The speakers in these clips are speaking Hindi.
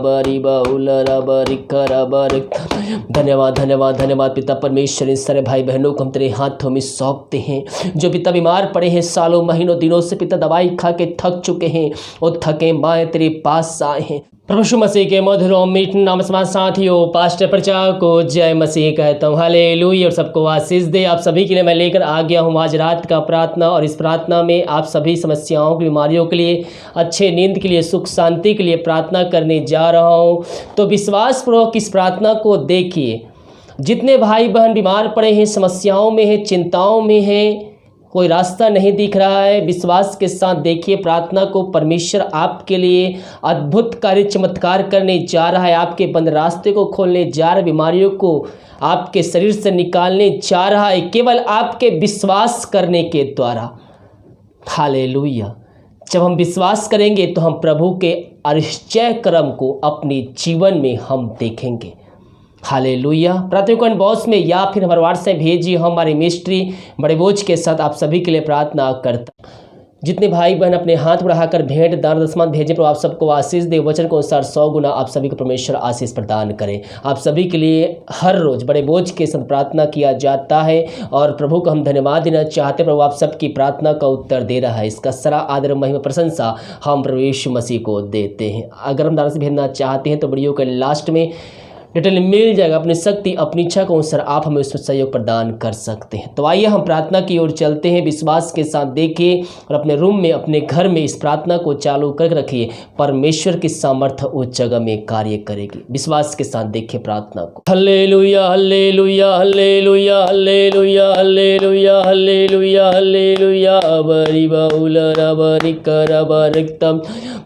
बरी बहुल रबरी करबर। धन्यवाद धन्यवाद धन्यवाद पिता परमेश्वर। इन सारे भाई बहनों को हम तेरे हाथों में सौंपते हैं जो पिता बीमार पड़े हैं, सालों महीनों दिनों से पिता दवाई खा के थक चुके हैं और थके माए तेरे पास आए हैं। प्रभु यीशु मसीह के मधुर और मीठ नाम से साथियों पास्टर प्रचार को जय मसीह कहता हूँ। हालेलुया और सबको आशीष दे। आप सभी के लिए मैं लेकर आ गया हूँ आज रात का प्रार्थना, और इस प्रार्थना में आप सभी समस्याओं की, बीमारियों के लिए, अच्छे नींद के लिए, सुख शांति के लिए प्रार्थना करने जा रहा हूँ। तो विश्वासपूर्वक इस प्रार्थना को देखिए। जितने भाई बहन बीमार पड़े हैं, समस्याओं में हैं, चिंताओं में हैं, कोई रास्ता नहीं दिख रहा है, विश्वास के साथ देखिए प्रार्थना को। परमेश्वर आपके लिए अद्भुत कार्य चमत्कार करने जा रहा है, आपके बंद रास्ते को खोलने जा रहा है, बीमारियों को आपके शरीर से निकालने जा रहा है, केवल आपके विश्वास करने के द्वारा। हालेलुया। जब हम विश्वास करेंगे तो हम प्रभु के आश्चर्य कर्म को अपने जीवन में हम देखेंगे। हालेलुया। प्रार्थना बॉक्स में या फिर हमारे व्हाट्सएप भेजिए, हमारे मिस्ट्री बड़े बोझ के साथ आप सभी के लिए प्रार्थना करता। जितने भाई बहन अपने हाथ बढ़ाकर भेंट दान दशमान भेजें, तो आप सबको आशीष दे। वचन को अनुसार 100 गुना आप सभी को परमेश्वर आशीष प्रदान करें। आप सभी के लिए हर रोज बड़े बोझ के साथ प्रार्थना किया जाता है और प्रभु को हम धन्यवाद देना चाहते हैं। प्रभु आप सबकी प्रार्थना का उत्तर दे रहा है, इसका सारा आदर महिमा प्रशंसा हम प्रभु यीशु मसीह को देते हैं। अगर हम दान से भेजना चाहते हैं तो वीडियो के लास्ट में डिटेल मिल जाएगा। अपनी शक्ति, अपनी इच्छा को अनुसार आप हमें उसमें सहयोग प्रदान कर सकते हैं। तो आइए हम प्रार्थना की ओर चलते हैं। विश्वास के साथ देखिए और अपने रूम में, अपने घर में इस प्रार्थना को चालू कर रखिए। परमेश्वर की सामर्थ्य उस जगह में कार्य करेगी। विश्वास के साथ देखिए प्रार्थना को। Hallelujah hallelujah hallelujah hallelujah hallelujah hallelujah hallelujah बरी बहुल रबरी करबरक्तम।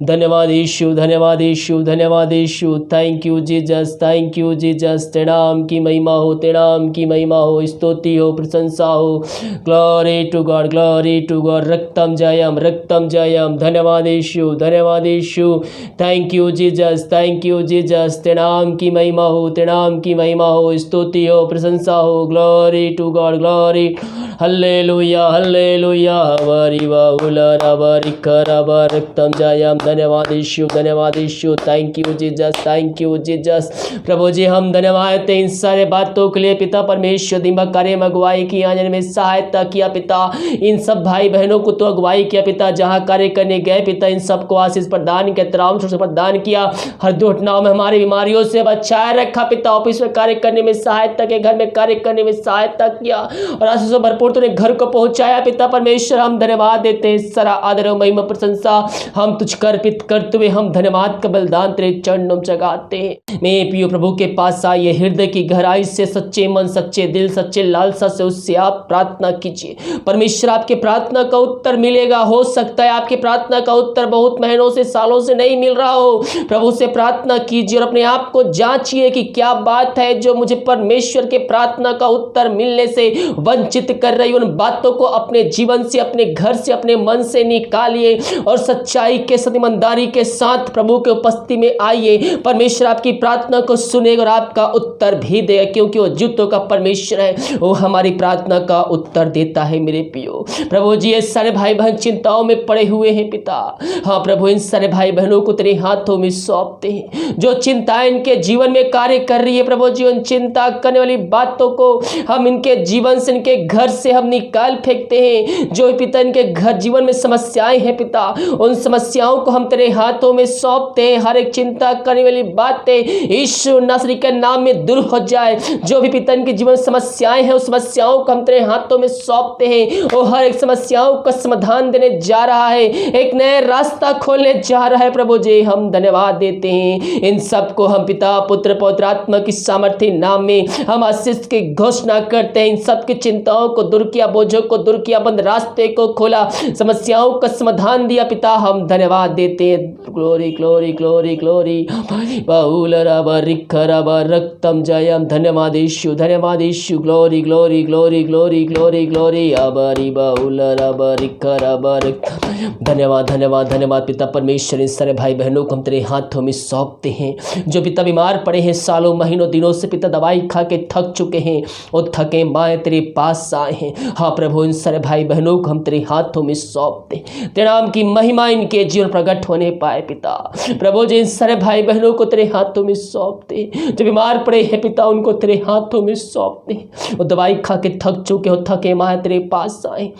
धन्यवाद यीशु, धन्यवाद यीशु, धन्यवाद Yeshu. Thank you Jesus, thank you Jesus. तेरे नाम की महिमा हो, तेरे नाम की महिमा हो, स्तुति हो, प्रशंसा हो। Glory to God, glory to God. रक्तम जयम, रक्तम जयम। धन्यवाद यीशु, धन्यवाद Yeshu. Thank you Jesus, thank you Jesus. तेरे नाम की महिमा हो, तेरे नाम की महिमा हो, स्तुति हो, प्रशंसा हो। Glory to God, glory. Hallelujah hallelujah बरी बहुल रबरी करबरक्तम जयम। धन्यवाद यीशु, धन्यवाद Yeshu. Thank you Jesus, thank you Jesus. प्रभु जी हम धन्यवाद देते इन सारे बातों के लिए। पिता परमेश्वर दिमाग कार्य में अगुवाई की, आने में सहायता किया पिता। इन सब भाई बहनों को तो अगुवाई किया पिता, जहाँ कार्य करने गए पिता इन सबको आशीष प्रदान किया, तराम से प्रदान किया। हर दुर्घटनाओं में हमारी बीमारियों से बचाए रखा पिता। ऑफिस में कार्य करने में सहायता किया, घर में कार्य करने में सहायता किया और आशीष से भरपूर तूने घर को पहुंचाया पिता परमेश्वर। हम धन्यवाद देते हैं। सारा आदर और महिमा प्रशंसा हम तुझ अर्पित करते हुए हम धन्यवाद का बलिदान तेरे चरणों में जगाते हैं। मैं पियो प्रभु के पास आइए, हृदय की गहराई से, सच्चे मन, सच्चे दिल, सच्चे लालसा से उससे आप प्रार्थना कीजिए। परमेश्वर आपके प्रार्थना का उत्तर मिलेगा। हो सकता है आपकी प्रार्थना का उत्तर बहुत महीनों से, सालों से नहीं मिल रहा हो। प्रभु से प्रार्थना कीजिए और अपने आप को जांचिए कि क्या बात है जो मुझे परमेश्वर के प्रार्थना का उत्तर मिलने से वंचित कर रही। उन बातों को अपने जीवन से, अपने घर से, अपने मन से निकालिए और सच्चाई के साथ, ईमानदारी के साथ प्रभु के उपस्थिति में आइए। परमेश्वर आपकी प्रार्थना को सुनेगा और आपका उत्तर भी देगा, क्योंकि वो जुतों का परमेश्वर है। वो हमारी प्रार्थना का उत्तर देता है। मेरे पियो प्रभु जी ये सारे भाई बहन चिंताओं में पड़े हुए हैं पिता। हाँ प्रभु इन सारे भाई बहनों को तेरे हाथों में सौंपते हैं। जो चिंताएं इनके जीवन में कार्य कर रही है प्रभु जी, उन चिंता करने वाली बातों को हम इनके जीवन से, इनके घर से हम निकाल फेंकते हैं। जो पिता इनके घर जीवन में समस्याएं हैं पिता, उन समस्याओं को हम तेरे हाथों में सौंपते हैं। हर एक चिंता करने वाली बातें यीशु नासरी के नाम में दूर हो जाए। जो भी पिता इनके जीवन में समस्याएं हैं, उस समस्याओं को हम तेरे हाथों में सौंपते हैं। वो हर एक समस्याओं का समाधान देने जा रहा है, एक नया रास्ता खोलने जा रहा है। प्रभु जी हम धन्यवाद देते हैं। इन सबको हम पिता, पुत्र, पवित्र आत्मा की सामर्थ्य नाम में हम आशीष की घोषणा करते हैं। इन सबकी चिंताओं को दूर किया, बोझों को दूर किया, बंद रास्ते को खोला, समस्याओं का समाधान दिया पिता। हम धन्यवाद देते हैं। ग्लोरी ग्लोरी ग्लोरी ग्लोरी बहुल रबरी करबरक्तम जयम। धन्यवाद यीशु, धन्यवाद Yeshu. Glory glory glory glory glory glory अबरी बहुल रबरी करबरक्तम। धन्यवाद धन्यवाद धन्यवाद पिता परमेश्वर। इन सारे भाई बहनों को हम तेरे हाथों में सौंपते हैं जो पिता बीमार पड़े हैं, सालों महीनों दिनों से पिता दवाई खा के थक चुके हैं और थके माए तेरे पास आए हैं। हाँ प्रभु, इन सारे भाई बहनों को हम तेरे हाथों में सौंपते, तेरे नाम की महिमा इनके जीवन प्रकट होने पाए पिता। प्रभु जी, इन सारे भाई बहनों को तेरे हाथों में सौंपते, जो बीमार पड़े हैं पिता उनको तेरे हाथों में सौंपते। वो दवाई खा के थक चुके हो, थके माए तेरे पास आए।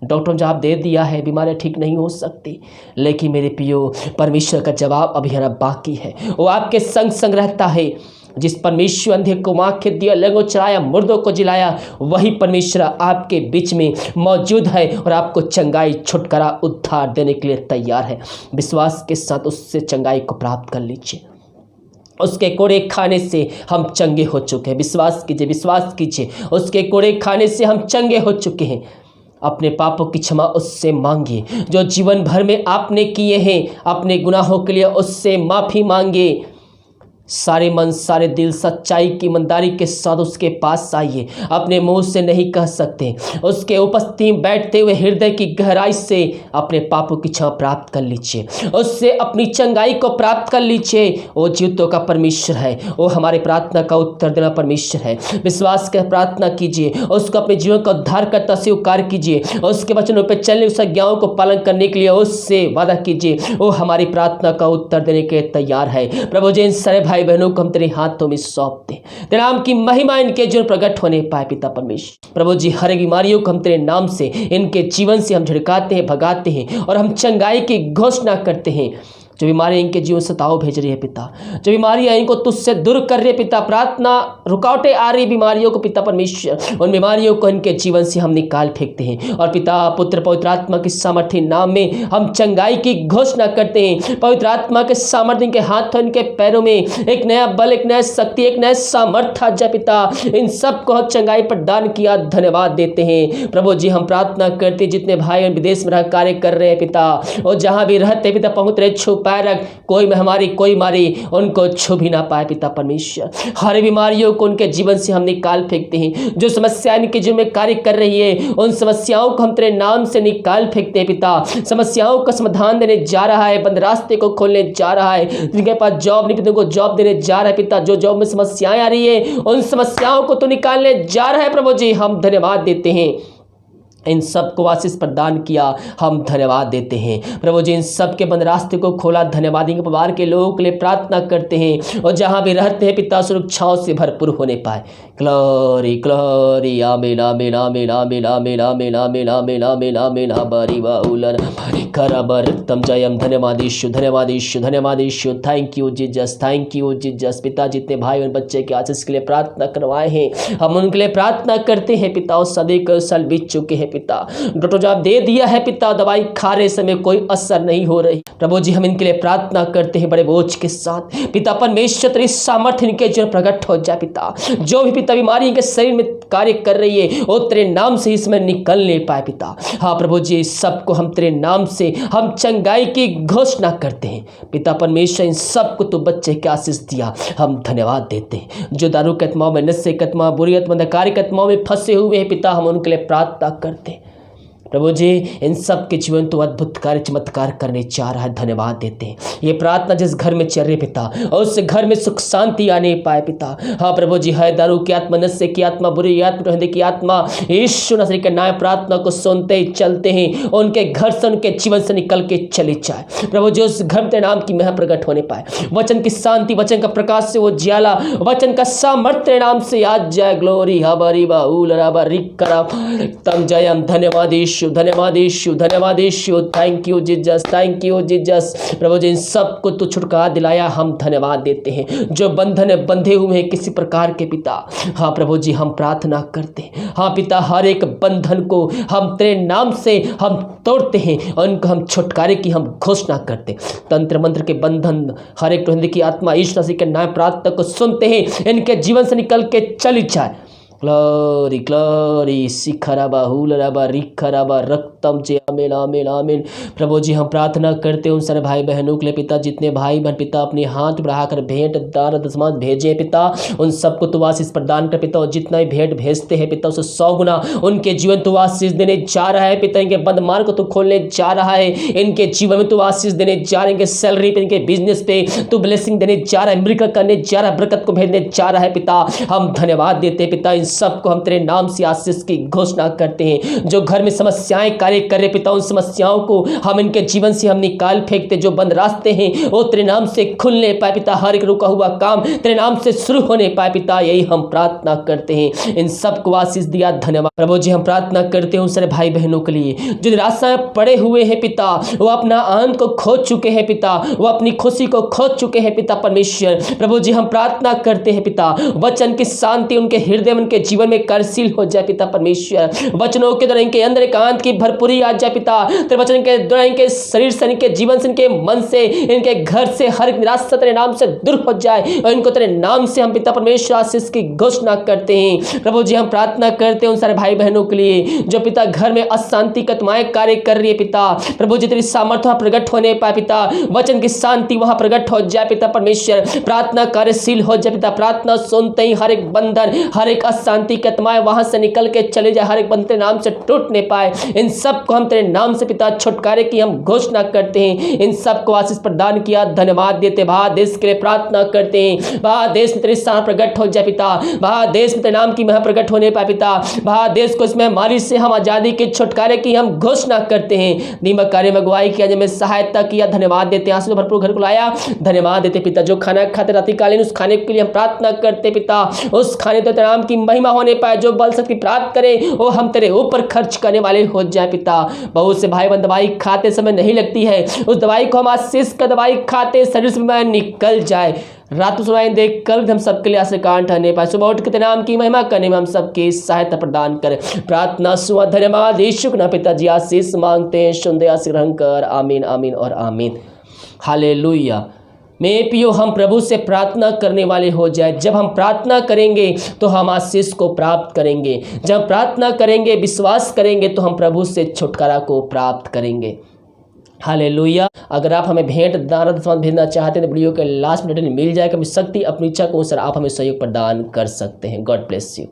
डॉक्टर ने जवाब दे दिया है बीमारियां ठीक नहीं हो सकती, लेकिन मेरे पियो परमेश्वर का जवाब अभी हमारा बाकी है। वो आपके संग संग रहता है। जिस परमेश्वर अंधे को आंखें दिया, लंगों चढ़ाया, मुर्दों को जिलाया, वही परमेश्वर आपके बीच में मौजूद है और आपको चंगाई, छुटकारा, उद्धार देने के लिए तैयार है। विश्वास के साथ उससे चंगाई को प्राप्त कर लीजिए। उसके कोड़े खाने से हम चंगे हो चुके हैं। विश्वास कीजिए, विश्वास कीजिए, उसके कोड़े खाने से हम चंगे हो चुके हैं। अपने पापों की क्षमा उससे मांगिए, जो जीवन भर में आपने किए हैं अपने गुनाहों के लिए उससे माफ़ी मांगिए। सारे मन, सारे दिल, सच्चाई की ईमानदारी के साथ उसके पास आइए। अपने मुंह से नहीं कह सकते, उसके उपस्थिति में बैठते हुए हृदय की गहराई से अपने पापों की क्षमा प्राप्त कर लीजिए, उससे अपनी चंगाई को प्राप्त कर लीजिए। वो जीवितों का परमेश्वर है, वो हमारे प्रार्थना का उत्तर देना परमेश्वर है। विश्वास कर प्रार्थना कीजिए, उसको अपने जीवन का उद्धार करता स्वीकार कीजिए, उसके वचनों पर चलने, उस आज्ञाओं को पालन करने के लिए उससे वादा कीजिए। वो हमारी प्रार्थना का उत्तर देने के लिए तैयार है। प्रभु जी, इन सारे भाई बहनों को हम तेरे हाथों में सौंपते, तेरे नाम की महिमा इनके जीवन प्रकट होने पाए पिता परमेश्वर। प्रभु जी, हर एक बीमारियों को हम तेरे नाम से, इनके जीवन से हम झिड़काते हैं, भगाते हैं और हम चंगाई की घोषणा करते हैं। जो बीमारियां इनके जीवन से ताव भेज रही है पिता, जो बीमारियां इनको तुझसे दूर कर रही है पिता, प्रार्थना रुकावटें आ रही बीमारियों को पिता परमेश्वर, उन बीमारियों को इनके जीवन से हम निकाल फेंकते हैं और पिता पुत्र पवित्र आत्मा के सामर्थ्य नाम में हम चंगाई की घोषणा करते हैं। पवित्र आत्मा के सामर्थ्य इनके हाथों, इनके पैरों में एक नया बल, एक नया शक्ति, एक नया सामर्थ्य जय पिता, इन सबको चंगाई प्रदान किया, धन्यवाद देते हैं। प्रभु जी, हम प्रार्थना करते जितने भाई विदेश में रह कार्य कर रहे हैं पिता, और जहाँ भी रहते पिता पहुँच छुपा रख, कोई महामारी, कोई मारी उनको छू भी ना पाए पिता परमेश्वर। हर बीमारियों को उनके जीवन से हम निकाल फेंकते हैं। जो समस्या इनके जीवन में कार्य कर रही है उन समस्याओं को हम तेरे नाम से निकाल फेंकते हैं पिता। समस्याओं का समाधान देने जा रहा है, बंद रास्ते को खोलने जा रहा है, जिनके पास जॉब नहीं उनको जॉब देने जा रहा है पिता। जो जॉब में समस्याएं आ रही है उन समस्याओं को तो निकालने जा रहा है। प्रभु जी, हम धन्यवाद देते हैं, इन सब को आशीष प्रदान किया, हम धन्यवाद देते हैं। प्रभु जी, इन सब के बंद रास्ते को खोला, धन्यवाद। इनके परिवार के लोगों के लिए प्रार्थना करते हैं और जहाँ भी रहते हैं पिता सुरक्षाओं से भरपूर होने पाए। ग्लोरी ग्लोरी, आमीन आमीन आमीन आमीन आमीन आमीन आमीन आमीन आमीन आमीन हबारी बाउलर करबरतम जयम। धन्यवाद यीशु, धन्यवाद यीशु, धन्यवाद Yeshu. Thank you Jesus, thank you Jesus. पिता, जितने भाई और बच्चे के आशीष के लिए प्रार्थना करवाए हैं हम उनके लिए प्रार्थना करते हैं पिता। और सदी को साल बीत चुके हैं पिता, डॉक्टर जवाब दे दिया है पिता, दवाई खा रहे समय कोई असर नहीं हो रही। प्रभु जी, हम इनके लिए प्रार्थना करते हैं बड़े बोझ के साथ पिता परमेश्वर, तेरी सामर्थ्य इनके जीवन प्रकट हो जाए पिता। जो भी पिता बीमारी इनके शरीर में कार्य कर रही है वो तेरे नाम से इसमें निकल नहीं पाए पिता। हाँ प्रभु जी, सबको हम तेरे नाम से हम चंगाई की घोषणा करते हैं पिता परमेश्वर। इन सबको तो बच्चे के आशीष दिया, हम धन्यवाद देते हैं। जो दारू के आत्माओं में, नशे के आत्मा, बुरी आत्मा, अंधकार के आत्माओं में फंसे हुए हैं पिता, हम उनके लिए प्रार्थना करते हैं। प्रभु जी, इन सब के जीवन तो अद्भुत कार्य, चमत्कार करने जा रहा है, धन्यवाद देते हैं। ये प्रार्थना जिस घर में चल रही पिता, और उस घर में सुख शांति आने पाए पिता। हाँ प्रभु जी, है दारू की आत्मा, नशे की आत्मा, बुरी आत्मा, हृदय की आत्मा, यीशु नसरी के नाम प्रार्थना को सुनते ही चलते हैं, उनके घर से, उनके जीवन से निकल के चले जाए। प्रभु जी, उस घर में नाम की महिमा प्रकट होने पाए, वचन की शांति, वचन का प्रकाश से वो ज्याला, वचन का सामर्थ्य नाम से आज जाए। ग्लोरी हबारी बाउल रबा रिकरा तम जयम। धन्यवाद यीशु, धन्यवाद यीशु, धन्यवाद Yeshu. Thank you Jesus, thank you Jesus. प्रभु जी, इन सबको तो छुटकारा दिलाया, हम धन्यवाद देते हैं। जो बंधन बंधे हुए हैं किसी प्रकार के पिता, हाँ प्रभु जी, हम प्रार्थना करते हैं। हाँ पिता, हर एक बंधन को हम तेरे नाम से हम तोड़ते हैं और उनको हम छुटकारे की हम घोषणा करते हैं। तंत्र मंत्र के बंधन, हर एक हृदय की आत्मा यीशु मसीह के नाम प्रार्थना को सुनते हैं, इनके जीवन से निकल के चली जाए। ग्लोरी ग्लोरी, शिखराबा हुलराबा रिखराबा रक्त उत्तम जय। आमीन आमीन आमीन। प्रभु जी हम प्रार्थना करते हैं उन सारे भाई बहनों के लिए पिता, जितने भाई बहन पिता अपने हाथ बढ़ाकर भेंट दान दशमांश भेजे पिता, उन सबको तू आशीष प्रदान कर पिता। और जितना भी भेंट भेजते हैं पिता उसे 100 गुना उनके जीवन तू आशीष देने जा रहा है पिता। इनके बंद मार्ग को तू खोलने जा रहा है, इनके जीवन में तू आशीष देने जा रहा है, इनके सैलरी पे इनके बिजनेस पे तू ब्लेसिंग देने जा रहा है, मिरेकल करने जा रहा है, बरकत को भेजने जा रहा है पिता। हम धन्यवाद देते हैं पिता। इन सबको हम तेरे नाम से आशीष की घोषणा करते हैं। जो घर में समस्याएं कार्य कर रहे पिता, उन समस्याओं को हम इनके जीवन से हम निकाल फेंकते। जो बंद रास्ते हैं वो तेरे नाम से खुलने पाए पिता। हर एक रुका हुआ काम तेरे नाम से शुरू होने पाए पिता, यही हम प्रार्थना करते हैं। इन सबको आशीष दिया, धन्यवाद प्रभु जी। हम प्रार्थना करते हैं उन सारे भाई बहनों के लिए जो निराशा में पड़े हुए हैं पिता, वो अपना आनंद को खो चुके हैं पिता, वो अपनी खुशी को खो चुके हैं पिता परमेश्वर। प्रभु जी हम प्रार्थना करते हैं पिता, वचन की शांति उनके हृदय में उनके जीवन में कार्यशील हो जाए पिता परमेश्वर। वचनों के द्वारा इनके अंदर एकांत की भरपूरी आ जाए पिता। तेरे वचन के द्वारा इनके शरीर से, इनके जीवन से, इनके मन से, इनके घर से हर एक निराशा तेरे नाम से दूर हो जाए और इनको तेरे नाम से हम पिता परमेश्वर आशीष की घोषणा करते हैं। प्रभु जी हम प्रार्थना करते हैं उन सारे भाई बहनों के लिए जो पिता घर में अशांति कतमाएं कार्य कर रही है पिता। प्रभु जी तेरी सामर्थ्य वहां प्रकट होने पाए पिता, वचन की शांति वहां प्रकट हो जाए पिता परमेश्वर। प्रार्थना कार्यशील हो जाए पिता। प्रार्थना सुनते ही हर एक बंधन, हर एक अशांति कतमाएं वहां से निकल के चले जाए, हर एक बंधन तेरे नाम से टूटने पाए। इन सबको हम तेरे नाम से पिता छुटकारे की हम घोषणा करते हैं। इन सबको आशीष प्रदान किया, धन्यवाद देते। भारत देश के लिए प्रार्थना करते हैं। भारत देश में तेरी सामर्थ्य प्रकट हो जाए पिता। भारत देश में तेरे नाम की महिमा प्रकट होने पाए पिता। भारत देश को इस महामारी से हम आजादी के छुटकारे की हम घोषणा करते हैं। दीमक कार्य में अगुवाई किया, जब सहायता किया, धन्यवाद देते हैं। आंसू भरपूर घर को लाया, धन्यवाद देते पिता। जो खाना खाते रात्रिकालीन उस खाने के लिए हम प्रार्थना करते पिता, उस खाने तो तेरे नाम की महिमा होने पाए। जो बल शक्ति प्राप्त करे वो हम तेरे ऊपर खर्च करने वाले हो जाए पिता। बहुत से भाई बहन दवाई खाते समय नहीं लगती है, उस दवाई को हम आशीष का दवाई खाते शरीर से निकल जाए। रात सुनाई देख कर हम सबके लिए आशा कांठ आने पाए। सुबह उठ के तेरे नाम की महिमा करने में हम सबकी सहायता प्रदान करें। प्रार्थना सुबह धन्यवाद यीशु के नाम पिताजी आशीष मांगते हैं, सुनते आशीष ग्रहण कर। आमीन आमीन और आमीन। हालेलुया। मेरे प्रियो हम प्रभु से प्रार्थना करने वाले हो जाए। जब हम प्रार्थना करेंगे तो हम आशीष को प्राप्त करेंगे। जब प्रार्थना करेंगे, विश्वास करेंगे तो हम प्रभु से छुटकारा को प्राप्त करेंगे। हालेलुया। अगर आप हमें भेंट दान दशमांश भेजना चाहते हैं तो वीडियो के लास्ट मिनट में मिल जाएगा। अपनी शक्ति अपनी इच्छा को अनुसार आप हमें सहयोग प्रदान कर सकते हैं। God bless you.